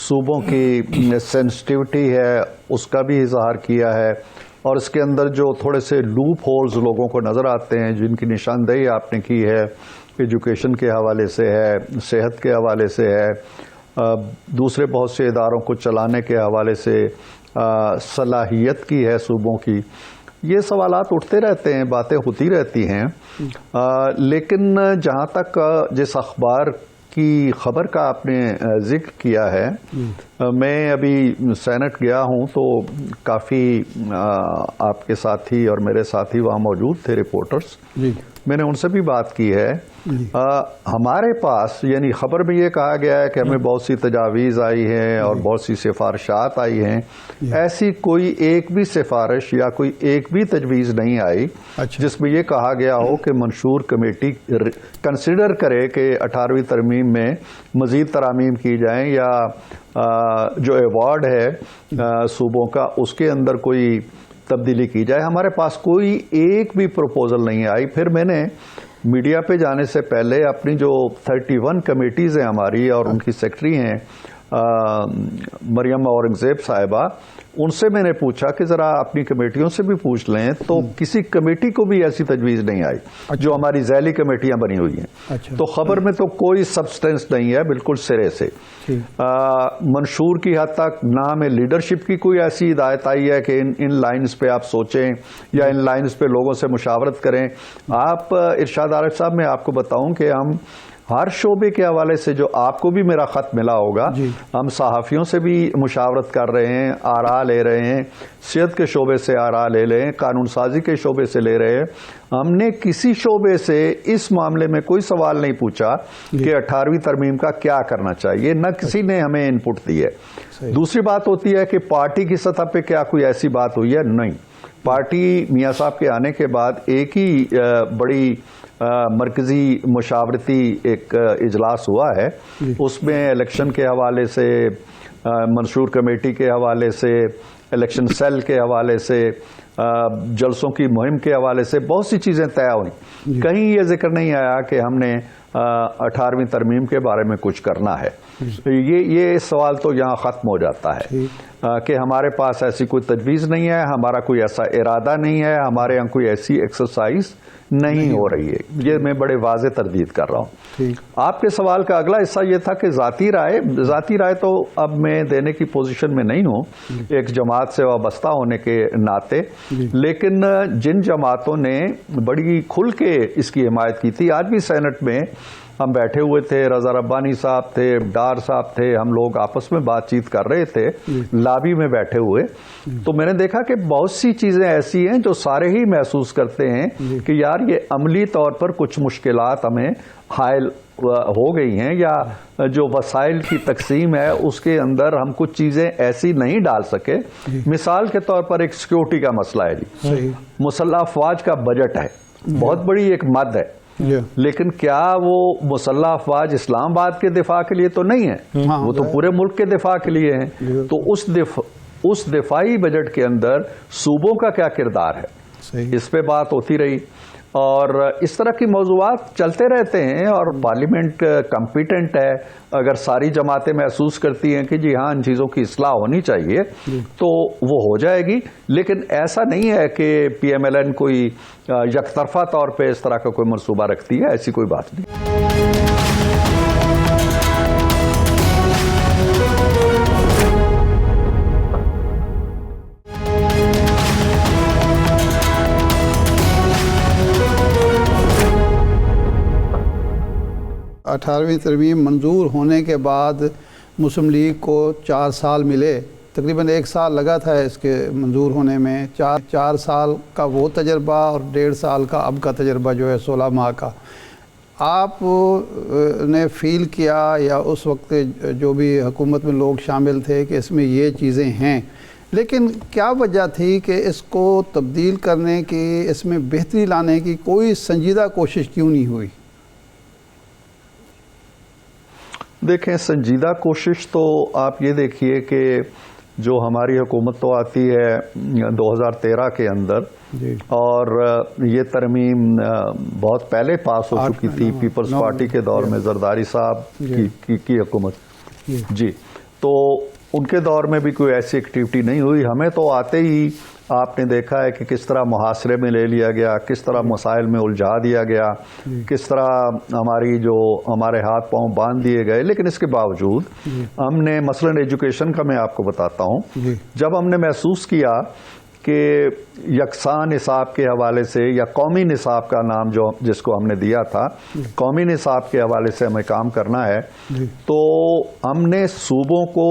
صوبوں کی سینسٹیوٹی ہے اس کا بھی اظہار کیا ہے، اور اس کے اندر جو تھوڑے سے لوپ ہولز لوگوں کو نظر آتے ہیں جن کی نشاندہی آپ نے کی ہے، ایجوکیشن کے حوالے سے ہے، صحت کے حوالے سے ہے، دوسرے بہت سے اداروں کو چلانے کے حوالے سے صلاحیت کی ہے صوبوں کی، یہ سوالات اٹھتے رہتے ہیں، باتیں ہوتی رہتی ہیں، لیکن جہاں تک جس اخبار کی خبر کا آپ نے ذکر کیا ہے، میں ابھی سینٹ گیا ہوں تو کافی آپ کے ساتھی اور میرے ساتھی وہاں موجود تھے رپورٹرز، میں نے ان سے بھی بات کی ہے۔ ہمارے پاس یعنی خبر میں یہ کہا گیا ہے کہ ہمیں بہت سی تجاویز آئی ہیں اور بہت سی سفارشات آئی ہیں، ایسی کوئی ایک بھی سفارش یا کوئی ایک بھی تجویز نہیں آئی جس میں یہ کہا گیا ہو کہ منشور کمیٹی کنسیڈر کرے کہ 18ویں ترمیم میں مزید ترامیم کی جائیں، یا جو ایوارڈ ہے صوبوں کا اس کے اندر کوئی تبدیلی کی جائے۔ ہمارے پاس کوئی ایک بھی پروپوزل نہیں آئی۔ پھر میں نے میڈیا پہ جانے سے پہلے اپنی جو 31 کمیٹیز ہیں ہماری اور ان کی سیکرٹری ہیں مریم اورنگزیب صاحبہ، ان سے میں نے پوچھا کہ ذرا اپنی کمیٹیوں سے بھی پوچھ لیں، تو کسی کمیٹی کو بھی ایسی تجویز نہیں آئی جو ہماری ذیلی کمیٹیاں بنی ہوئی ہیں۔ تو خبر میں تو کوئی سبسٹنس نہیں ہے بالکل سرے سے۔ منشور کی حد تک نہ ہمیں لیڈرشپ کی کوئی ایسی ہدایت آئی ہے کہ ان لائنز پہ آپ سوچیں یا ان لائنز پہ لوگوں سے مشاورت کریں۔ آپ ارشاد عارف صاحب، میں آپ کو بتاؤں کہ ہم ہر شعبے کے حوالے سے، جو آپ کو بھی میرا خط ملا ہوگا، ہم صحافیوں سے بھی مشاورت کر رہے ہیں، آراء لے رہے ہیں، صحت کے شعبے سے آراء لے لیں، قانون سازی کے شعبے سے لے رہے ہیں۔ ہم نے کسی شعبے سے اس معاملے میں کوئی سوال نہیں پوچھا کہ 18ویں ترمیم کا کیا کرنا چاہیے، نہ کسی نے ہمیں ان پٹ دی ہے۔ دوسری بات ہوتی ہے کہ پارٹی کی سطح پہ کیا کوئی ایسی بات ہوئی ہے؟ نہیں۔ پارٹی میاں صاحب کے آنے کے بعد ایک ہی بڑی مرکزی مشاورتی ایک اجلاس ہوا ہے، اس میں الیکشن کے حوالے سے، منشور کمیٹی کے حوالے سے، الیکشن سیل کے حوالے سے، جلسوں کی مہم کے حوالے سے بہت سی چیزیں طے ہوئیں۔ کہیں یہ ذکر نہیں آیا کہ ہم نے 18ویں ترمیم کے بارے میں کچھ کرنا ہے۔ یہ سوال تو یہاں ختم ہو جاتا ہے کہ ہمارے پاس ایسی کوئی تجویز نہیں ہے، ہمارا کوئی ایسا ارادہ نہیں ہے، ہمارے یہاں کوئی ایسی ایکسرسائز نہیں ہو رہی ہے۔ یہ میں بڑے واضح تردید کر رہا ہوں۔ آپ کے سوال کا اگلا حصہ یہ تھا کہ ذاتی رائے تو اب میں دینے کی پوزیشن میں نہیں ہوں ایک جماعت سے وابستہ ہونے کے ناطے، لیکن جن جماعتوں نے بڑی کھل کے اس کی حمایت کی تھی، آج بھی سینٹ میں ہم بیٹھے ہوئے تھے، رضا ربانی صاحب تھے، ڈار صاحب تھے، ہم لوگ آپس میں بات چیت کر رہے تھے لابی میں بیٹھے ہوئے، تو میں نے دیکھا کہ بہت سی چیزیں ایسی ہیں جو سارے ہی محسوس کرتے ہیں کہ یار یہ عملی طور پر کچھ مشکلات ہمیں حائل ہو گئی ہیں، یا جو وسائل کی تقسیم ہے اس کے اندر ہم کچھ چیزیں ایسی نہیں ڈال سکے۔ مثال کے طور پر ایک سیکیورٹی کا مسئلہ ہے جی، مسلح افواج کا بجٹ ہے، بہت بڑی ایک مد ہے، لیکن کیا وہ مسلح افواج اسلام آباد کے دفاع کے لیے تو نہیں ہے، وہ تو پورے ملک کے دفاع کے لیے ہیں۔ تو اس دفاعی بجٹ کے اندر صوبوں کا کیا کردار ہے، اس پہ بات ہوتی رہی، اور اس طرح کی موضوعات چلتے رہتے ہیں، اور پارلیمنٹ کمپیٹنٹ ہے۔ اگر ساری جماعتیں محسوس کرتی ہیں کہ جی ہاں ان چیزوں کی اصلاح ہونی چاہیے تو وہ ہو جائے گی، لیکن ایسا نہیں ہے کہ پی ایم ایل این کوئی یک طرفہ طور پہ اس طرح کا کوئی منصوبہ رکھتی ہے، ایسی کوئی بات نہیں۔ 18ویں ترمیم منظور ہونے کے بعد مسلم لیگ کو 4 سال ملے، تقریباً 1 سال لگا تھا اس کے منظور ہونے میں۔ 4 سال کا وہ تجربہ اور 1.5 سال کا اب کا تجربہ جو ہے 16 ماہ کا، آپ نے فیل کیا یا اس وقت جو بھی حکومت میں لوگ شامل تھے کہ اس میں یہ چیزیں ہیں، لیکن کیا وجہ تھی کہ اس کو تبدیل کرنے کی، اس میں بہتری لانے کی کوئی سنجیدہ کوشش کیوں نہیں ہوئی؟ دیکھیں، سنجیدہ کوشش تو آپ یہ دیکھیے کہ جو ہماری حکومت تو آتی ہے 2013 کے اندر، اور یہ ترمیم بہت پہلے پاس ہو چکی تھی پیپلز پارٹی کے دور میں، زرداری صاحب کی حکومت۔ جی، تو ان کے دور میں بھی کوئی ایسی ایکٹیویٹی نہیں ہوئی. ہمیں تو آتے ہی آپ نے دیکھا ہے کہ کس طرح محاصرے میں لے لیا گیا, کس طرح مسائل میں الجھا دیا گیا, کس طرح ہمارے ہاتھ پاؤں باندھ دیے گئے. لیکن اس کے باوجود ہم نے مثلاً ایجوکیشن کا میں آپ کو بتاتا ہوں, جب ہم نے محسوس کیا کہ یکساں نصاب کے حوالے سے یا قومی نصاب کا نام جس کو ہم نے دیا تھا, قومی نصاب کے حوالے سے ہمیں کام کرنا ہے, تو ہم نے صوبوں کو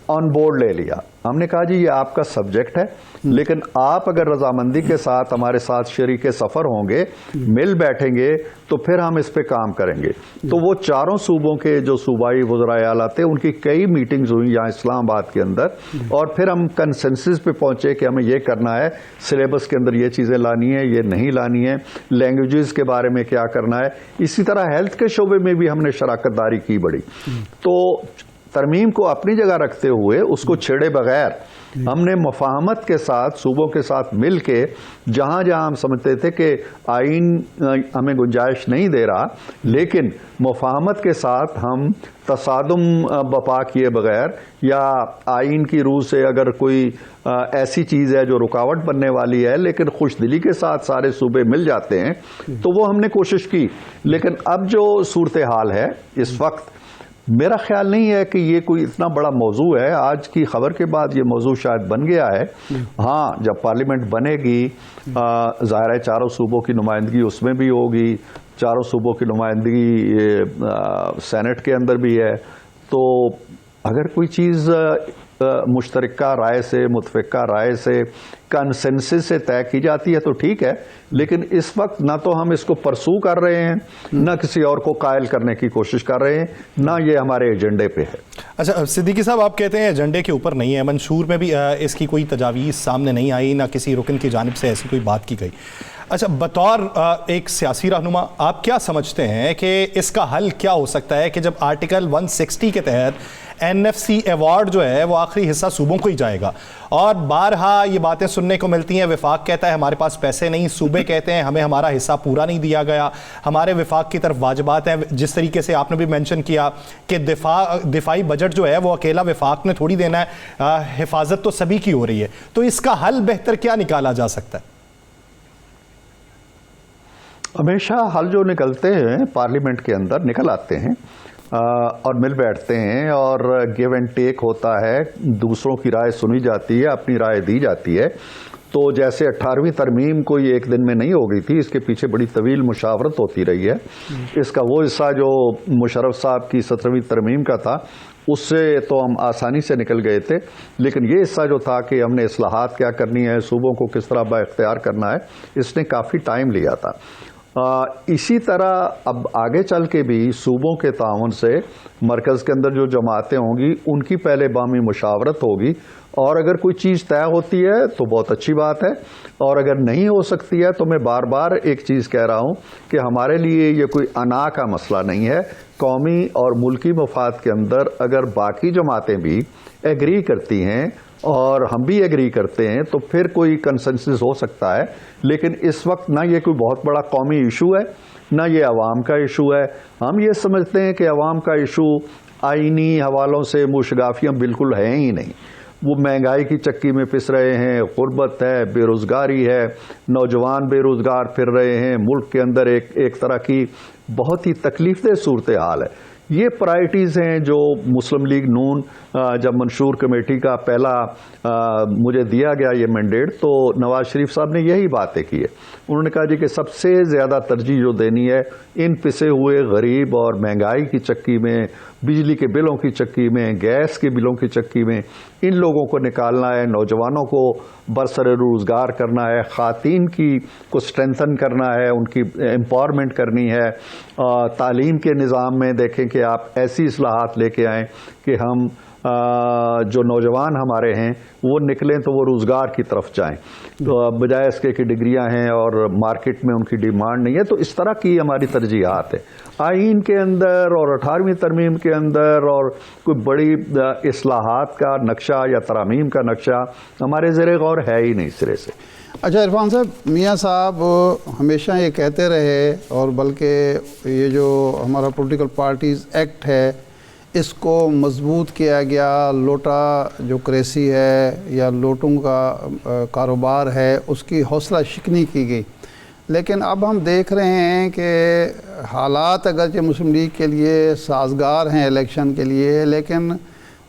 آن بورڈ لے لیا. ہم نے کہا جی یہ آپ کا سبجیکٹ ہے, لیکن آپ اگر رضامندی کے ساتھ ہمارے ساتھ شریک سفر ہوں گے, مل بیٹھیں گے, تو پھر ہم اس پہ کام کریں گے. تو وہ چاروں صوبوں کے جو صوبائی وزرائے اعلیٰ تھے, ان کی کئی میٹنگز ہوئی یہاں اسلام آباد کے اندر, اور پھر ہم کنسنسس پہ پہنچے کہ ہمیں یہ کرنا ہے, سلیبس کے اندر یہ چیزیں لانی ہے, یہ نہیں لانی ہے, لینگویجز کے بارے میں کیا کرنا ہے. اسی طرح ہیلتھ کے شعبے میں بھی ہم نے شراکت داری کی بڑی. تو ترمیم کو اپنی جگہ رکھتے ہوئے, اس کو چھیڑے بغیر, ہم نے مفاہمت کے ساتھ صوبوں کے ساتھ مل کے, جہاں جہاں ہم سمجھتے تھے کہ آئین ہمیں گنجائش نہیں دے رہا, لیکن مفاہمت کے ساتھ ہم تصادم بپا کیے بغیر, یا آئین کی روح سے اگر کوئی ایسی چیز ہے جو رکاوٹ بننے والی ہے, لیکن خوش دلی کے ساتھ سارے صوبے مل جاتے ہیں, تو وہ ہم نے کوشش کی. لیکن اب جو صورتحال ہے اس وقت, میرا خیال نہیں ہے کہ یہ کوئی اتنا بڑا موضوع ہے. آج کی خبر کے بعد یہ موضوع شاید بن گیا ہے. ہاں, جب پارلیمنٹ بنے گی, ظاہر ہے چاروں صوبوں کی نمائندگی اس میں بھی ہوگی, چاروں صوبوں کی نمائندگی سینٹ کے اندر بھی ہے, تو اگر کوئی چیز مشترکہ رائے سے, متفقہ رائے سے, کنسنسس سے طے کی جاتی ہے تو ٹھیک ہے. لیکن اس وقت نہ تو ہم اس کو پرسو کر رہے ہیں, نہ کسی اور کو قائل کرنے کی کوشش کر رہے ہیں, نہ یہ ہمارے ایجنڈے پہ ہے. اچھا صدیقی صاحب, آپ کہتے ہیں ایجنڈے کے اوپر نہیں ہے, منشور میں بھی اس کی کوئی تجاویز سامنے نہیں آئی, نہ کسی رکن کی جانب سے ایسی کوئی بات کی گئی. اچھا, بطور ایک سیاسی رہنما آپ کیا سمجھتے ہیں کہ اس کا حل کیا ہو سکتا ہے کہ جب آرٹیکل 160 کے تحت NFC ایوارڈ جو ہے وہ آخری حصہ صوبوں کو ہی جائے گا, اور بارہا یہ باتیں سننے کو ملتی ہیں, وفاق کہتا ہے ہمارے پاس پیسے نہیں, صوبے کہتے ہیں ہمیں ہمارا حصہ پورا نہیں دیا گیا, ہمارے وفاق کی طرف واجبات ہیں, جس طریقے سے آپ نے بھی مینشن کیا کہ دفاعی بجٹ جو ہے وہ اکیلا وفاق نے تھوڑی دینا ہے, حفاظت تو سبھی کی ہو رہی ہے. تو اس کا حل بہتر کیا نکالا جا سکتا ہے؟ ہمیشہ حل جو نکلتے ہیں پارلیمنٹ کے اندر نکل آتے ہیں, اور مل بیٹھتے ہیں, اور گیو اینڈ ٹیک ہوتا ہے, دوسروں کی رائے سنی جاتی ہے, اپنی رائے دی جاتی ہے. تو جیسے 18ویں ترمیم کوئی ایک دن میں نہیں ہو گئی تھی, اس کے پیچھے بڑی طویل مشاورت ہوتی رہی ہے. اس کا وہ حصہ جو مشرف صاحب کی 17ویں ترمیم کا تھا, اس سے تو ہم آسانی سے نکل گئے تھے, لیکن یہ حصہ جو تھا کہ ہم نے اصلاحات کیا کرنی ہے, صوبوں کو کس طرح با اختیار کرنا ہے, اس نے کافی ٹائم لیا تھا. اسی طرح اب آگے چل کے بھی صوبوں کے تعاون سے مرکز کے اندر جو جماعتیں ہوں گی, ان کی پہلے باہمی مشاورت ہوگی, اور اگر کوئی چیز طے ہوتی ہے تو بہت اچھی بات ہے, اور اگر نہیں ہو سکتی ہے تو میں بار بار ایک چیز کہہ رہا ہوں کہ ہمارے لیے یہ کوئی انا کا مسئلہ نہیں ہے. قومی اور ملکی مفاد کے اندر اگر باقی جماعتیں بھی ایگری کرتی ہیں اور ہم بھی ایگری کرتے ہیں تو پھر کوئی کنسنسس ہو سکتا ہے. لیکن اس وقت نہ یہ کوئی بہت بڑا قومی ایشو ہے, نہ یہ عوام کا ایشو ہے. ہم یہ سمجھتے ہیں کہ عوام کا ایشو آئینی حوالوں سے موشگافیاں بالکل ہیں ہی نہیں. وہ مہنگائی کی چکی میں پس رہے ہیں, غربت ہے, بے روزگاری ہے, نوجوان بے روزگار پھر رہے ہیں, ملک کے اندر ایک طرح کی بہت ہی تکلیف دہ صورتحال ہے. یہ پرائرٹیز ہیں جو مسلم لیگ نون جب منشور کمیٹی کا پہلا مجھے دیا گیا یہ مینڈیٹ, تو نواز شریف صاحب نے یہی باتیں کی ہے. انہوں نے کہا جی کہ سب سے زیادہ ترجیح جو دینی ہے ان پسے ہوئے غریب اور مہنگائی کی چکی میں, بجلی کے بلوں کی چکی میں, گیس کے بلوں کی چکی میں, ان لوگوں کو نکالنا ہے, نوجوانوں کو برسر روزگار کرنا ہے, خواتین کو اسٹرینتھن کرنا ہے, ان کی امپاورمنٹ کرنی ہے. تعلیم کے نظام میں دیکھیں کہ آپ ایسی اصلاحات لے کے آئیں کہ ہم جو نوجوان ہمارے ہیں وہ نکلیں تو وہ روزگار کی طرف جائیں, تو بجائے اس کے کہ ڈگریاں ہیں اور مارکیٹ میں ان کی ڈیمانڈ نہیں ہے. تو اس طرح کی ہماری ترجیحات ہیں آئین کے اندر اور 18ویں ترمیم کے اندر, اور کوئی بڑی اصلاحات کا نقشہ یا ترامیم کا نقشہ ہمارے زیر غور ہے ہی نہیں سرے سے. اچھا عرفان صاحب, میاں صاحب ہمیشہ یہ کہتے رہے, اور بلکہ یہ جو ہمارا پولیٹیکل پارٹیز ایکٹ ہے اس کو مضبوط کیا گیا، لوٹا جو کریسی ہے یا لوٹوں کا کاروبار ہے اس کی حوصلہ شکنی کی گئی. لیکن اب ہم دیکھ رہے ہیں کہ حالات اگرچہ مسلم لیگ کے لیے سازگار ہیں الیکشن کے لیے، لیکن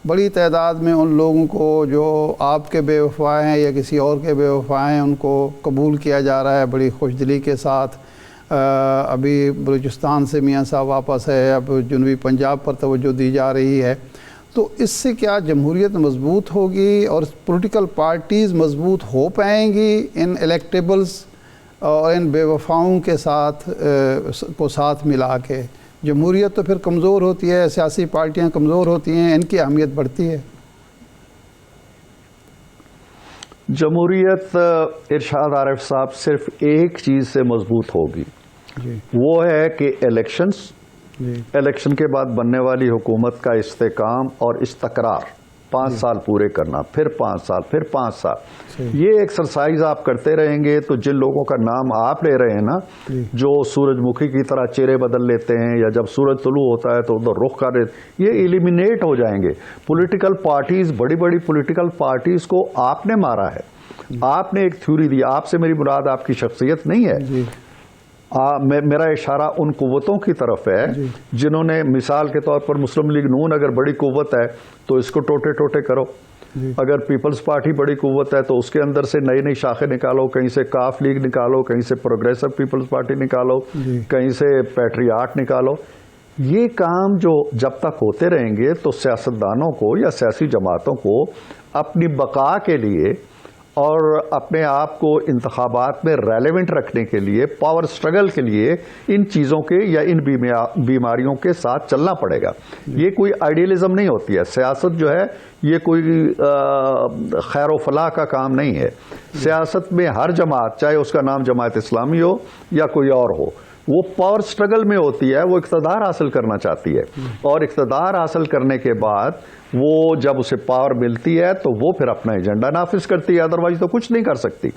بڑی تعداد میں ان لوگوں کو جو آپ کے بے وفا ہیں یا کسی اور کے بے وفا ہیں ان کو قبول کیا جا رہا ہے بڑی خوش دلی کے ساتھ. ابھی بلوچستان سے میاں صاحب واپس ہے، اب جنوبی پنجاب پر توجہ دی جا رہی ہے. تو اس سے کیا جمہوریت مضبوط ہوگی اور پولیٹیکل پارٹیز مضبوط ہو پائیں گی ان الیکٹیبلز اور ان بے وفاؤں کے ساتھ کو ساتھ ملا کے؟ جمہوریت تو پھر کمزور ہوتی ہے، سیاسی پارٹیاں کمزور ہوتی ہیں، ان کی اہمیت بڑھتی ہے. جمہوریت ارشاد عارف صاحب صرف ایک چیز سے مضبوط ہوگی، وہ ہے کہ الیکشن کے بعد بننے والی حکومت کا استحکام اور استقرار 5 سال پورے کرنا، پھر 5 سال، پھر 5 سال. یہ ایکسرسائز آپ کرتے رہیں گے تو جن لوگوں کا نام آپ لے رہے ہیں نا، جو سورج مکھی کی طرح چہرے بدل لیتے ہیں یا جب سورج طلوع ہوتا ہے تو ادھر رخ کر رہے، یہ ایلیمینیٹ ہو جائیں گے. پولیٹیکل پارٹیز، بڑی بڑی پولیٹیکل پارٹیز کو آپ نے مارا ہے، آپ نے ایک تھیوری دی. آپ سے میری مراد آپ کی شخصیت نہیں ہے، میرا اشارہ ان قوتوں کی طرف ہے جنہوں نے، مثال کے طور پر مسلم لیگ نون اگر بڑی قوت ہے تو اس کو ٹوٹے ٹوٹے کرو. اگر پیپلز پارٹی بڑی قوت ہے تو اس کے اندر سے نئی نئی شاخیں نکالو، کہیں سے کاف لیگ نکالو، کہیں سے پروگریسو پیپلز پارٹی نکالو، کہیں سے پیٹریاٹ نکالو. یہ کام جو جب تک ہوتے رہیں گے تو سیاستدانوں کو یا سیاسی جماعتوں کو اپنی بقا کے لیے اور اپنے آپ کو انتخابات میں ریلیونٹ رکھنے کے لیے، پاور سٹرگل کے لیے ان چیزوں کے یا ان بیماریوں کے ساتھ چلنا پڑے گا. یہ کوئی آئیڈیلزم نہیں ہوتی ہے. سیاست جو ہے یہ کوئی خیر و فلاح کا کام نہیں ہے. سیاست میں ہر جماعت، چاہے اس کا نام جماعت اسلامی ہو یا کوئی اور ہو، وہ پاور سٹرگل میں ہوتی ہے، وہ اقتدار حاصل کرنا چاہتی ہے، اور اقتدار حاصل کرنے کے بعد وہ جب اسے پاور ملتی ہے تو وہ پھر اپنا ایجنڈا نافذ کرتی ہے، ادروائز تو کچھ نہیں کر سکتی.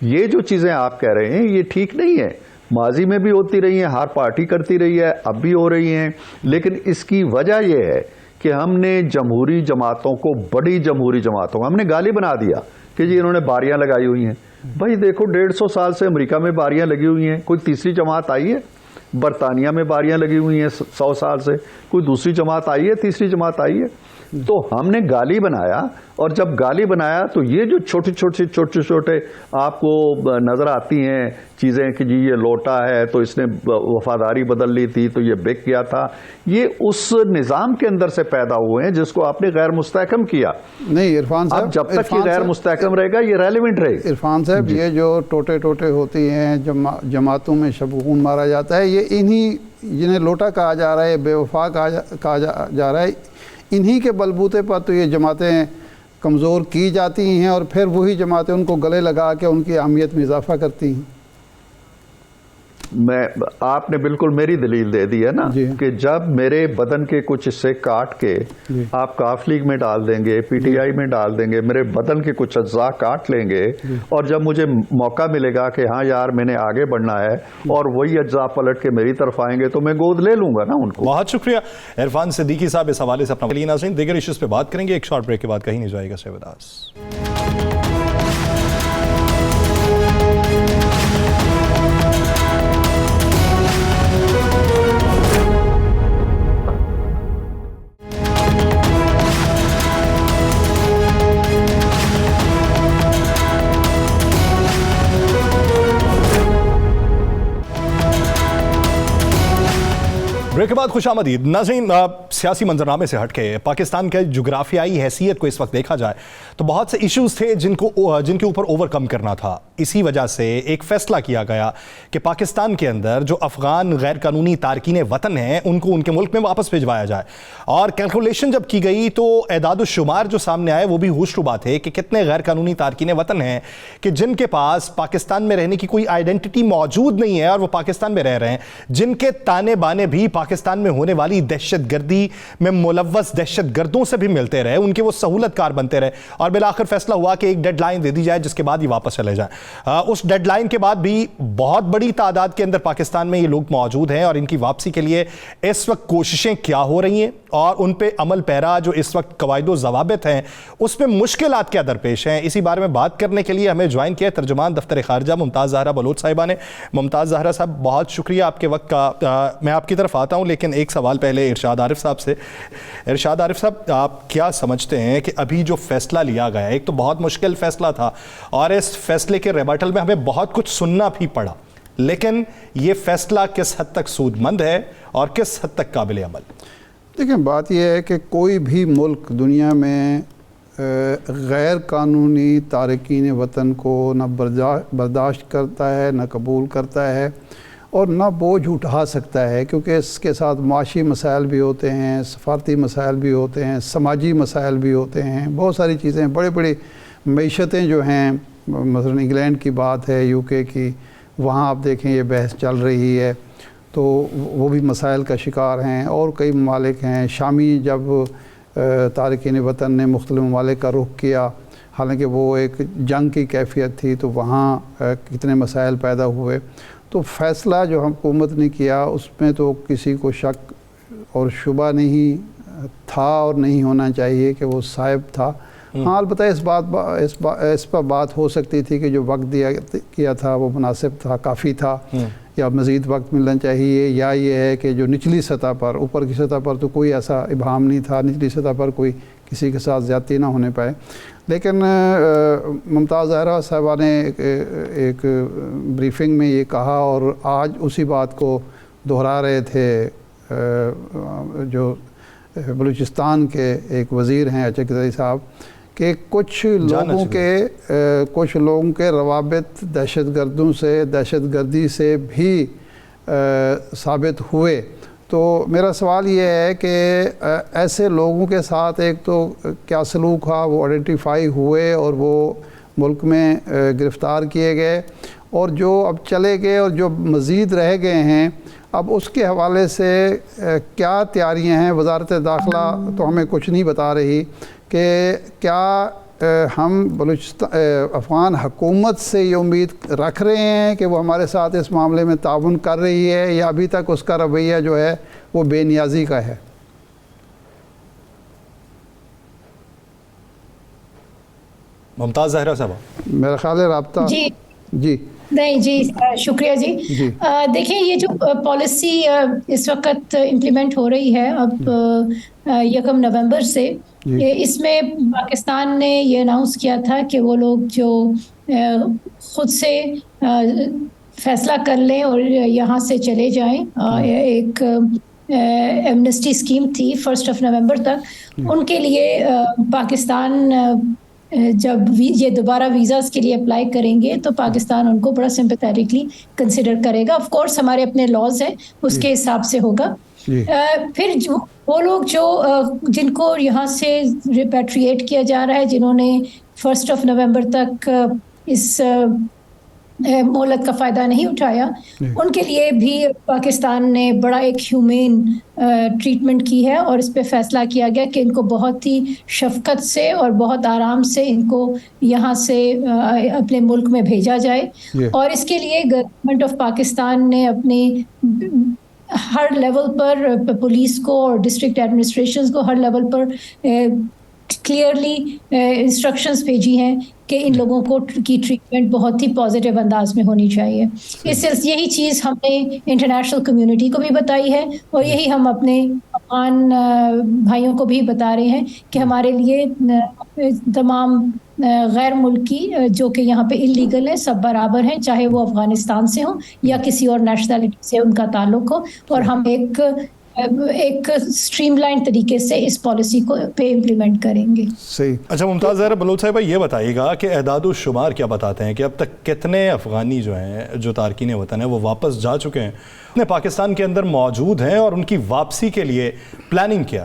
یہ جو چیزیں آپ کہہ رہے ہیں یہ ٹھیک نہیں ہے، ماضی میں بھی ہوتی رہی ہیں، ہر پارٹی کرتی رہی ہے، اب بھی ہو رہی ہیں. لیکن اس کی وجہ یہ ہے کہ ہم نے جمہوری جماعتوں کو، بڑی جمہوری جماعتوں کو ہم نے گالی بنا دیا کہ جی انہوں نے باریاں لگائی ہوئی ہیں. بھائی دیکھو 150 سال سے امریکہ میں باریاں لگی ہوئی ہیں، کوئی تیسری جماعت آئی ہے؟ برطانیہ میں باریاں لگی ہوئی ہیں 100 سال سے، کوئی دوسری جماعت آئی ہے؟ تیسری جماعت آئی ہے؟ تو ہم نے گالی بنایا، اور جب گالی بنایا تو یہ جو چھوٹے آپ کو نظر آتی ہیں چیزیں کہ جی یہ لوٹا ہے تو اس نے وفاداری بدل لی تھی تو یہ بک گیا تھا، یہ اس نظام کے اندر سے پیدا ہوئے ہیں جس کو آپ نے غیر مستحکم کیا. نہیں عرفان صاحب، اب جب تک یہ غیر مستحکم رہے گا یہ ریلیونٹ رہے گا. عرفان صاحب یہ جو ٹوٹے ہوتی ہیں، جماعتوں میں شبخون مارا جاتا ہے، یہ انہی جنہیں لوٹا کہا جا رہا ہے، بے وفا کہا جا رہا ہے، انہی کے بلبوتے پر تو یہ جماعتیں کمزور کی جاتی ہیں، اور پھر وہی جماعتیں ان کو گلے لگا کے ان کی اہمیت میں اضافہ کرتی ہیں. آپ نے بالکل میری دلیل دے دی ہے نا کہ جب میرے بدن کے کچھ حصے کاٹ کے آپ کاف لیگ میں ڈال دیں گے، پی ٹی آئی میں ڈال دیں گے، میرے بدن کے کچھ اجزاء کاٹ لیں گے، اور جب مجھے موقع ملے گا کہ ہاں یار میں نے آگے بڑھنا ہے اور وہی اجزاء پلٹ کے میری طرف آئیں گے تو میں گود لے لوں گا نا ان کو. بہت شکریہ عرفان صدیقی صاحب اس حوالے سے اپنا ولی. ناظرین دیگر ایشوز پہ بات کریں گے ایک شارٹ بریک کے بعد، کہیں نہیں جائے گا. Stay with us. بریک کے بعد خوش آمدید. ناظرین سیاسی منظرنامے سے ہٹ کے پاکستان کے جغرافیائی حیثیت کو اس وقت دیکھا جائے تو بہت سے ایشوز تھے جن کے اوپر اوور کم کرنا تھا. اسی وجہ سے ایک فیصلہ کیا گیا کہ پاکستان کے اندر جو افغان غیر قانونی تارکین وطن ہیں ان کو ان کے ملک میں واپس بھجوایا جائے. اور کیلکولیشن جب کی گئی تو اعداد و شمار جو سامنے آئے وہ بھی ہوش ربا تھے کہ کتنے غیر قانونی تارکین وطن ہیں کہ جن کے پاس پاکستان میں رہنے کی کوئی آئیڈینٹی موجود نہیں ہے اور وہ پاکستان میں رہ رہے ہیں، جن کے تانے بانے بھی پاکستان میں ہونے والی دہشت گردی میں ملوث دہشت گردوں سے بھی ملتے رہے, ان کے وہ سہولت کار بنتے رہے, اور بالآخر فیصلہ ہوا کہ ایک ڈیڈ لائن دے دی جائے جس کے بعد یہ واپس چلے جائیں. اس ڈیڈ لائن کے بعد بھی بہت بڑی تعداد کے اندر پاکستان میں یہ لوگ موجود ہیں, اور ان کی واپسی کے لیے اس وقت کوششیں کیا ہو رہی ہیں, اور ان پہ عمل پیرا جو اس وقت قواعد و ضوابط ہیں اس میں مشکلات کیا درپیش ہیں. اسی بارے میں بات کرنے کے لیے ہمیں جوائن کیا ترجمان دفتر خارجہ ممتاز زہرا بلوچ صاحبہ نے. ممتاز زہرا صاحب, بہت شکریہ آپ کے وقت کا. میں آپ کی طرف آتا ہوں, لیکن ایک سوال پہلے ارشاد عارف صاحب سے. ارشاد عارف صاحب, آپ کیا سمجھتے ہیں کہ ابھی جو فیصلہ لیا گیا ہے, ایک تو بہت مشکل فیصلہ تھا, اور اس فیصلے کے ریبٹل میں ہمیں بہت کچھ سننا بھی پڑا, لیکن یہ فیصلہ کس حد تک سود مند ہے اور کس حد تک قابل عمل؟ دیکھیں, بات یہ ہے کہ کوئی بھی ملک دنیا میں غیر قانونی تارکین وطن کو نہ برداشت کرتا ہے, نہ قبول کرتا ہے, اور نہ بوجھ اٹھا سکتا ہے, کیونکہ اس کے ساتھ معاشی مسائل بھی ہوتے ہیں, سفارتی مسائل بھی ہوتے ہیں, سماجی مسائل بھی ہوتے ہیں, بہت ساری چیزیں, بڑی بڑی معیشتیں جو ہیں. مثلا انگلینڈ کی بات ہے, یو کے کی, وہاں آپ دیکھیں یہ بحث چل رہی ہے, تو وہ بھی مسائل کا شکار ہیں. اور کئی ممالک ہیں, شامی جب تارکین وطن نے مختلف ممالک کا رخ کیا, حالانکہ وہ ایک جنگ کی کیفیت تھی, تو وہاں کتنے مسائل پیدا ہوئے. تو فیصلہ جو حکومت نے کیا اس میں تو کسی کو شک اور شبہ نہیں تھا اور نہیں ہونا چاہیے کہ وہ صائب تھا. ہاں, البتہ اس پر بات ہو سکتی تھی کہ جو وقت دیا کیا تھا وہ مناسب تھا, کافی تھا, یا مزید وقت ملنا چاہیے, یا یہ ہے کہ جو نچلی سطح پر, اوپر کی سطح پر تو کوئی ایسا ابہام نہیں تھا, نچلی سطح پر کوئی کسی کے ساتھ زیادتی نہ ہونے پائے. لیکن ممتاز زہرا صاحبہ نے ایک بریفنگ میں یہ کہا, اور آج اسی بات کو دہرا رہے تھے جو بلوچستان کے ایک وزیر ہیں اچکزئی صاحب, کہ کچھ لوگوں کے روابط دہشت گردوں سے, دہشت گردی سے بھی ثابت ہوئے. تو میرا سوال یہ ہے کہ ایسے لوگوں کے ساتھ ایک تو کیا سلوک ہوا, وہ آئیڈینٹیفائی ہوئے اور وہ ملک میں گرفتار کیے گئے, اور جو اب چلے گئے اور جو مزید رہ گئے ہیں, اب اس کے حوالے سے کیا تیاریاں ہیں. وزارت داخلہ تو ہمیں کچھ نہیں بتا رہی کہ کیا ہم افغان حکومت سے یہ امید رکھ رہے ہیں کہ وہ ہمارے ساتھ اس معاملے میں تعاون کر رہی ہے, یا ابھی تک اس کا رویہ جو ہے وہ بے نیازی کا ہے. ممتاز زہرا صاحب, میرا خیال ہے رابطہ. جی نہیں جی, شکریہ جی. دیکھیں, یہ جو پالیسی اس وقت امپلیمنٹ ہو رہی ہے اب 1 نومبر سے, اس میں پاکستان نے یہ اناؤنس کیا تھا کہ وہ لوگ جو خود سے فیصلہ کر لیں اور یہاں سے چلے جائیں, ایک ایمنسٹی اسکیم تھی 1 نومبر تک, ان کے لیے پاکستان جب یہ دوبارہ ویزاز کے لیے اپلائی کریں گے تو پاکستان ان کو بڑا سمپیتھیٹکلی کنسیڈر کرے گا. آف کورس ہمارے اپنے لاز ہیں, اس کے حساب سے ہوگا. پھر وہ لوگ جن کو یہاں سے ریپیٹریٹ کیا جا رہا ہے, جنہوں نے 1 نومبر تک اس مہلت کا فائدہ نہیں اٹھایا, ان کے لیے بھی پاکستان نے بڑا ایک ہیومین ٹریٹمنٹ کی ہے, اور اس پہ فیصلہ کیا گیا کہ ان کو بہت ہی شفقت سے اور بہت آرام سے ان کو یہاں سے اپنے ملک میں بھیجا جائے. اور اس کے لیے گورنمنٹ آف پاکستان نے اپنی ہر لیول پر پولیس کو اور ڈسٹرکٹ ایڈمنسٹریشنز کو ہر لیول پر کلیئرلی انسٹرکشنز بھیجی ہیں کہ ان لوگوں کو کی ٹریٹمنٹ بہت ہی پازیٹیو انداز میں ہونی چاہیے. یہی چیز ہم نے انٹرنیشنل کمیونٹی کو بھی بتائی ہے, اور یہی ہم اپنے افغان بھائیوں کو بھی بتا رہے ہیں کہ ہمارے لیے تمام غیر ملکی جو کہ یہاں پہ انلیگل ہیں سب برابر ہیں, چاہے وہ افغانستان سے ہوں یا کسی اور نیشنلٹی سے ان کا تعلق ہو, اور ہم ایک اسٹریم لائن طریقے سے اس پالیسی کو پہ امپلیمنٹ کریں گے. صحیح. اچھا, ممتاز زہرا بلوچ صاحبہ, یہ بتائیے گا کہ اعداد و شمار کیا بتاتے ہیں کہ اب تک کتنے افغانی جو ہیں, جو تارکین وطن ہیں, وہ واپس جا چکے ہیں, اپنے پاکستان کے اندر موجود ہیں, اور ان کی واپسی کے لیے پلاننگ کیا؟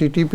TTP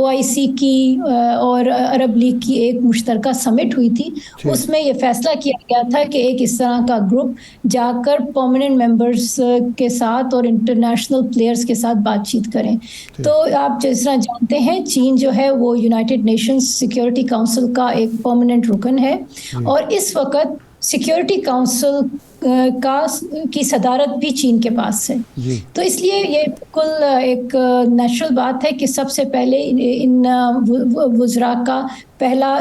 OIC کی اور عرب لیگ کی ایک مشترکہ سمٹ ہوئی تھی. اس میں یہ فیصلہ کیا گیا تھا کہ ایک اس طرح کا گروپ جا کر پرماننٹ ممبرس کے ساتھ اور انٹرنیشنل پلیئرز کے ساتھ بات چیت کریں. تو آپ جس طرح جانتے ہیں چین جو ہے وہ یونائٹڈ نیشنز سیکیورٹی کاؤنسل کا ایک پرماننٹ رکن ہے, اور اس وقت سیکیورٹی کاؤنسل کی صدارت بھی چین کے پاس ہے. تو اس لیے یہ بالکل ایک نیچرل بات ہے کہ سب سے پہلے ان وزراء کا پہلا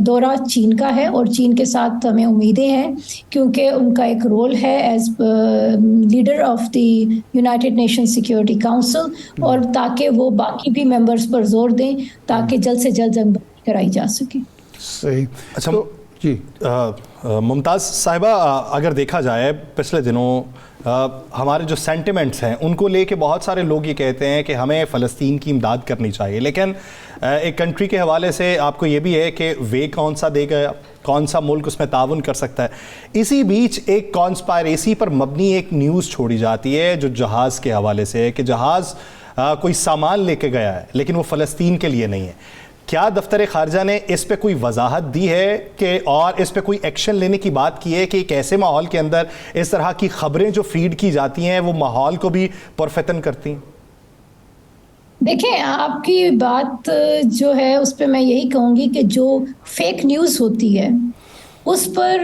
دورہ چین کا ہے, اور چین کے ساتھ ہمیں امیدیں ہیں کیونکہ ان کا ایک رول ہے as leader of the United nation security council, اور تاکہ وہ باقی بھی ممبرز پر زور دیں تاکہ جلد سے جلد جنگ بندی کرائی جا سکے. صحیح. اچھا جی ممتاز صاحبہ, اگر دیکھا جائے پچھلے دنوں ہمارے جو سینٹیمنٹس ہیں ان کو لے کے بہت سارے لوگ یہ کہتے ہیں کہ ہمیں فلسطین کی امداد کرنی چاہیے, لیکن ایک کنٹری کے حوالے سے آپ کو یہ بھی ہے کہ وے کون سا دے گا, کون سا ملک اس میں تعاون کر سکتا ہے. اسی بیچ ایک کانسپائریسی پر مبنی ایک نیوز چھوڑی جاتی ہے جو جہاز کے حوالے سے ہے کہ جہاز کوئی سامان لے کے گیا ہے لیکن وہ فلسطین کے لیے نہیں ہے. کیا دفتر خارجہ نے اس پہ کوئی وضاحت دی ہے کہ اور اس پہ کوئی ایکشن لینے کی بات کی ہے کہ ایک ایسے ماحول کے اندر اس طرح کی خبریں جو فیڈ کی جاتی ہیں وہ ماحول کو بھی پرفتن کرتی ہیں؟ دیکھیں, آپ کی بات جو ہے اس پہ میں یہی کہوں گی کہ جو فیک نیوز ہوتی ہے اس پر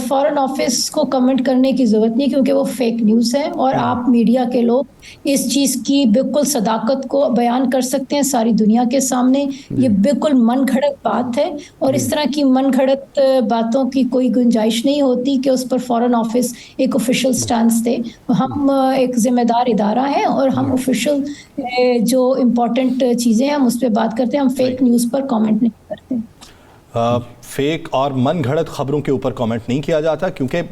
فارن آفس کو کمنٹ کرنے کی ضرورت نہیں کیونکہ وہ فیک نیوز ہے, اور آپ میڈیا کے لوگ اس چیز کی بالکل صداقت کو بیان کر سکتے ہیں ساری دنیا کے سامنے. یہ بالکل من گھڑت بات ہے, اور اس طرح کی من گھڑت باتوں کی کوئی گنجائش نہیں ہوتی کہ اس پر فارن آفس ایک آفیشیل سٹانس دے. ہم ایک ذمہ دار ادارہ ہیں اور ہم آفیشیل جو امپورٹنٹ چیزیں ہیں ہم اس پہ بات کرتے ہیں, ہم فیک نیوز پر کامنٹ نہیں کرتے. فیک اور من گھڑت خبروں کے اوپر کامنٹ نہیں کیا جاتا کیونکہ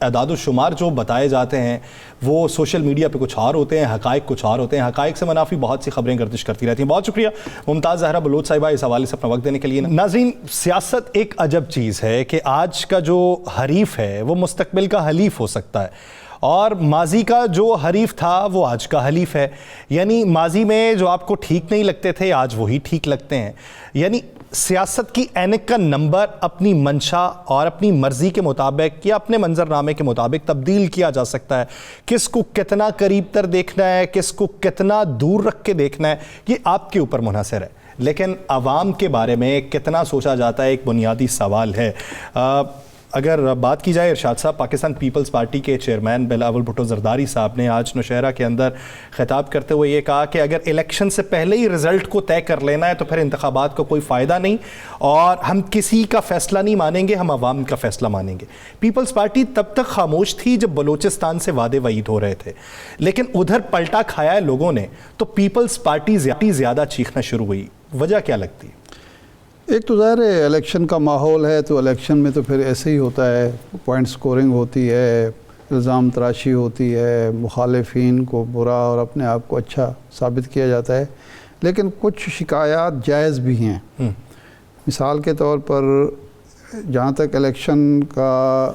اعداد و شمار جو بتائے جاتے ہیں وہ سوشل میڈیا پہ کچھ اور ہوتے ہیں, حقائق کچھ اور ہوتے ہیں, حقائق سے منافی بہت سی خبریں گردش کرتی رہتی ہیں. بہت شکریہ ممتاز زہرا بلوچ صاحبہ اس حوالے سے اپنا وقت دینے کے لیے. ناظرین, سیاست ایک عجب چیز ہے کہ آج کا جو حریف ہے وہ مستقبل کا حلیف ہو سکتا ہے, اور ماضی کا جو حریف تھا وہ آج کا حلیف ہے. یعنی ماضی میں جو آپ کو ٹھیک نہیں لگتے تھے آج وہی ٹھیک لگتے ہیں. یعنی سیاست کی اینک کا نمبر اپنی منشا اور اپنی مرضی کے مطابق یا اپنے منظرنامے کے مطابق تبدیل کیا جا سکتا ہے. کس کو کتنا قریب تر دیکھنا ہے, کس کو کتنا دور رکھ کے دیکھنا ہے, یہ آپ کے اوپر منحصر ہے, لیکن عوام کے بارے میں کتنا سوچا جاتا ہے ایک بنیادی سوال ہے. اگر بات کی جائے ارشاد صاحب, پاکستان پیپلز پارٹی کے چیئرمین بلاول بھٹو زرداری صاحب نے آج نوشہرہ کے اندر خطاب کرتے ہوئے یہ کہا کہ اگر الیکشن سے پہلے ہی رزلٹ کو طے کر لینا ہے تو پھر انتخابات کا کوئی فائدہ نہیں, اور ہم کسی کا فیصلہ نہیں مانیں گے, ہم عوام کا فیصلہ مانیں گے. پیپلز پارٹی تب تک خاموش تھی جب بلوچستان سے وعدے وعید ہو رہے تھے, لیکن ادھر پلٹا کھایا ہے لوگوں نے تو پیپلز پارٹی زیادہ چیخنا شروع ہوئی. وجہ کیا لگتی ہے؟ ایک تو ظاہر ہے الیکشن کا ماحول ہے, تو الیکشن میں تو پھر ایسے ہی ہوتا ہے, پوائنٹ سکورنگ ہوتی ہے, الزام تراشی ہوتی ہے, مخالفین کو برا اور اپنے آپ کو اچھا ثابت کیا جاتا ہے. لیکن کچھ شکایات جائز بھی ہیں. مثال کے طور پر جہاں تک الیکشن کا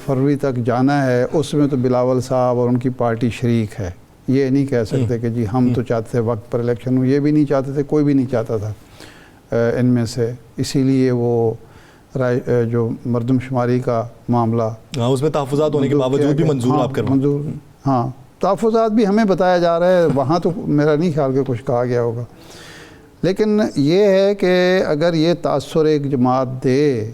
فروری تک جانا ہے اس میں تو بلاول صاحب اور ان کی پارٹی شریک ہے. یہ نہیں کہہ سکتے کہ جی ہم تو چاہتے تھے وقت پر الیکشن ہو, یہ بھی نہیں چاہتے تھے, کوئی بھی نہیں چاہتا تھا ان میں سے. اسی لیے وہ جو مردم شماری کا معاملہ اس میں تحفظات ہونے کے باوجود بھی منظور آپ کر رہے ہیں. ہاں, تحفظات بھی ہمیں بتایا جا رہا ہے, وہاں تو میرا نہیں خیال کہ کچھ کہا گیا ہوگا. لیکن یہ ہے کہ اگر یہ تاثر ایک جماعت دے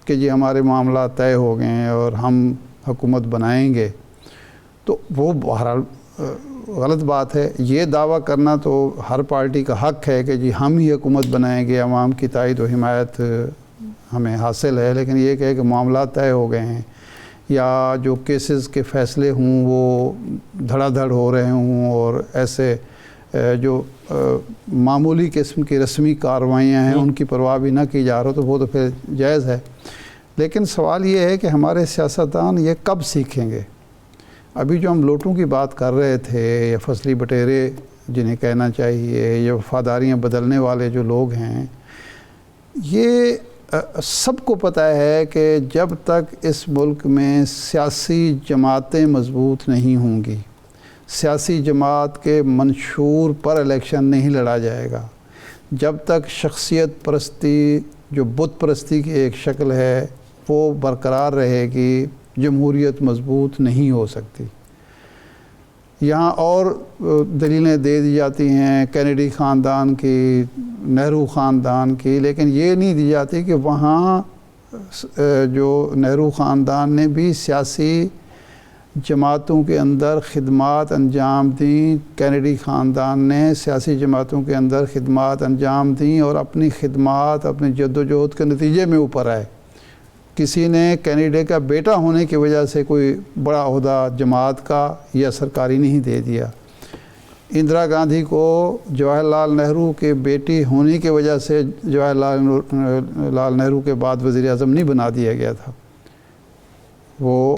کہ جی ہمارے معاملات طے ہو گئے ہیں اور ہم حکومت بنائیں گے, تو وہ بہرحال غلط بات ہے. یہ دعویٰ کرنا تو ہر پارٹی کا حق ہے کہ جی ہم ہی حکومت بنائیں گے, عوام کی تائید و حمایت ہمیں حاصل ہے. لیکن یہ کہے کہ معاملات طے ہو گئے ہیں یا جو کیسز کے فیصلے ہوں وہ دھڑا دھڑ ہو رہے ہوں اور ایسے جو معمولی قسم کی رسمی کارروائیاں ہیں ان کی پرواہ بھی نہ کی جا رہا, تو وہ تو پھر جائز ہے. لیکن سوال یہ ہے کہ ہمارے سیاستدان یہ کب سیکھیں گے؟ ابھی جو ہم لوٹوں کی بات کر رہے تھے یا فصلی بٹیرے جنہیں کہنا چاہیے یا وفاداریاں بدلنے والے جو لوگ ہیں, یہ سب کو پتہ ہے کہ جب تک اس ملک میں سیاسی جماعتیں مضبوط نہیں ہوں گی, سیاسی جماعت کے منشور پر الیکشن نہیں لڑا جائے گا, جب تک شخصیت پرستی جو بت پرستی کی ایک شکل ہے وہ برقرار رہے گی، جمہوریت مضبوط نہیں ہو سکتی۔ یہاں اور دلیلیں دے دی جاتی ہیں کینیڈی خاندان کی، نہرو خاندان کی، لیکن یہ نہیں دی جاتی کہ وہاں جو نہرو خاندان نے بھی سیاسی جماعتوں کے اندر خدمات انجام دیں، کینیڈی خاندان نے سیاسی جماعتوں کے اندر خدمات انجام دیں اور اپنی خدمات اپنی جد و جہد کے نتیجے میں اوپر آئے۔ کسی نے کینیڈا کا بیٹا ہونے کی وجہ سے کوئی بڑا عہدہ جماعت کا یا سرکاری نہیں دے دیا۔ اندرا گاندھی کو جواہر لال نہرو کے بیٹی ہونے کی وجہ سے جواہر لال نہرو کے بعد وزیر اعظم نہیں بنا دیا گیا تھا، وہ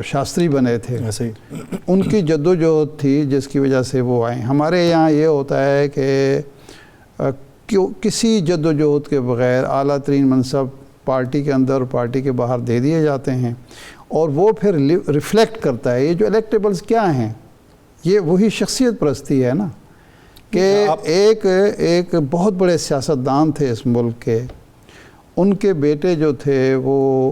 شاستری بنے تھے۔ ان کی جد و جہد تھی جس کی وجہ سے وہ آئیں۔ ہمارے یہاں یہ ہوتا ہے کہ کسی جد و جہد کے بغیر اعلیٰ ترین منصب پارٹی کے اندر اور پارٹی کے باہر دے دیے جاتے ہیں، اور وہ پھر ریفلیکٹ کرتا ہے۔ یہ جو الیکٹیبلز کیا ہیں، یہ وہی شخصیت پرستی ہے نا، کہ ایک بہت بڑے سیاستدان تھے اس ملک کے، ان کے بیٹے جو تھے وہ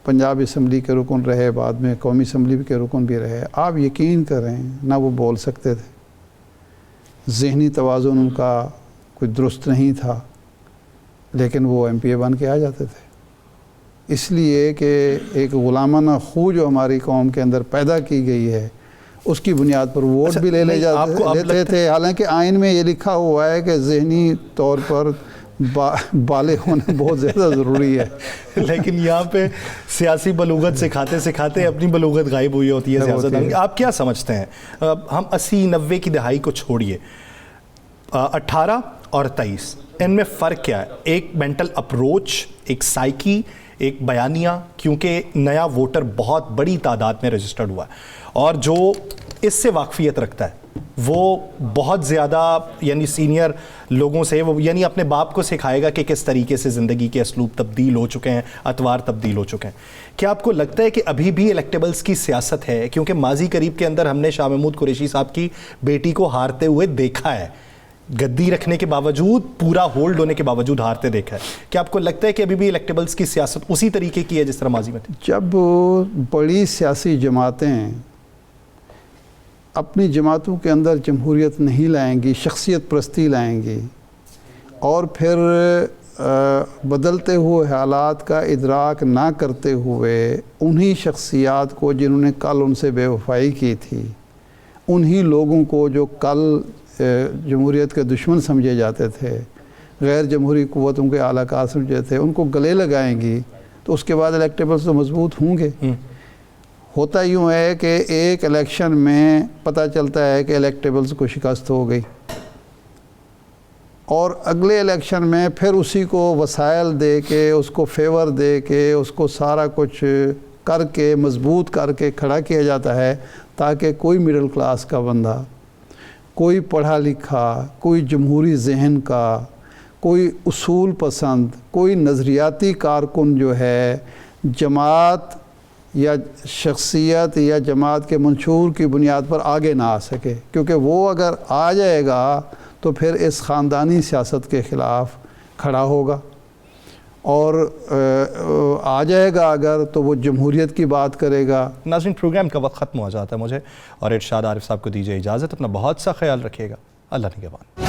پنجاب اسمبلی کے رکن رہے، بعد میں قومی اسمبلی کے رکن بھی رہے۔ آپ یقین کریں نہ وہ بول سکتے تھے، ذہنی توازن ان کا کوئی درست نہیں تھا، لیکن وہ ایم پی اے بن کے آ جاتے تھے، اس لیے کہ ایک غلامانہ خو جو ہماری قوم کے اندر پیدا کی گئی ہے اس کی بنیاد پر ووٹ بھی لیتے تھے، حالانکہ آئین میں یہ لکھا ہوا ہے کہ ذہنی طور پر بالغ ہونا بہت زیادہ ضروری ہے، لیکن یہاں پہ سیاسی بلوغت سکھاتے اپنی بلوغت غائب ہوئی ہوتی ہے سیاست۔ آپ کیا سمجھتے ہیں، ہم 80-90 کی دہائی کو چھوڑیے، 18 اور 23 ان میں فرق کیا ہے؟ ایک مینٹل اپروچ، ایک سائیکی، ایک بیانیہ، کیونکہ نیا ووٹر بہت بڑی تعداد میں رجسٹرڈ ہوا ہے اور جو اس سے واقفیت رکھتا ہے وہ بہت زیادہ یعنی سینئر لوگوں سے، وہ یعنی اپنے باپ کو سکھائے گا کہ کس طریقے سے زندگی کے اسلوب تبدیل ہو چکے ہیں، اطوار تبدیل ہو چکے ہیں۔ کیا آپ کو لگتا ہے کہ ابھی بھی الیکٹیبلز کی سیاست ہے؟ کیونکہ ماضی قریب کے اندر ہم نے شاہ محمود قریشی صاحب کی بیٹی کو ہارتے ہوئے دیکھا ہے، گدی رکھنے کے باوجود، پورا ہولڈ ہونے کے باوجود ہارتے دیکھا ہے۔ کیا آپ کو لگتا ہے کہ ابھی بھی الیکٹیبلز کی سیاست اسی طریقے کی ہے جس طرح ماضی میں تھی؟ جب بڑی سیاسی جماعتیں اپنی جماعتوں کے اندر جمہوریت نہیں لائیں گی، شخصیت پرستی لائیں گی، اور پھر بدلتے ہوئے حالات کا ادراک نہ کرتے ہوئے انہی شخصیات کو جنہوں نے کل ان سے بے وفائی کی تھی، انہی لوگوں کو جو کل جمہوریت کے دشمن سمجھے جاتے تھے، غیر جمہوری قوتوں کے اعلی کار سمجھے تھے، ان کو گلے لگائیں گی تو اس کے بعد الیکٹیبلز تو مضبوط ہوں گے۔ ہوتا یوں ہے کہ ایک الیکشن میں پتہ چلتا ہے کہ الیکٹیبلز کو شکست ہو گئی، اور اگلے الیکشن میں پھر اسی کو وسائل دے کے، اس کو فیور دے کے، اس کو سارا کچھ کر کے مضبوط کر کے کھڑا کیا جاتا ہے تاکہ کوئی مڈل کلاس کا بندہ، کوئی پڑھا لکھا، کوئی جمہوری ذہن کا، کوئی اصول پسند، کوئی نظریاتی کارکن جو ہے جماعت یا شخصیت یا جماعت کے منشور کی بنیاد پر آگے نہ آ سکے، کیونکہ وہ اگر آ جائے گا تو پھر اس خاندانی سیاست کے خلاف کھڑا ہوگا، اور آ جائے گا اگر تو وہ جمہوریت کی بات کرے گا۔ ناظرین، پروگرام کا وقت ختم ہو جاتا ہے مجھے اور ارشاد عارف صاحب کو دیجیے اجازت۔ اپنا بہت سا خیال رکھیے گا، اللہ نگہبان۔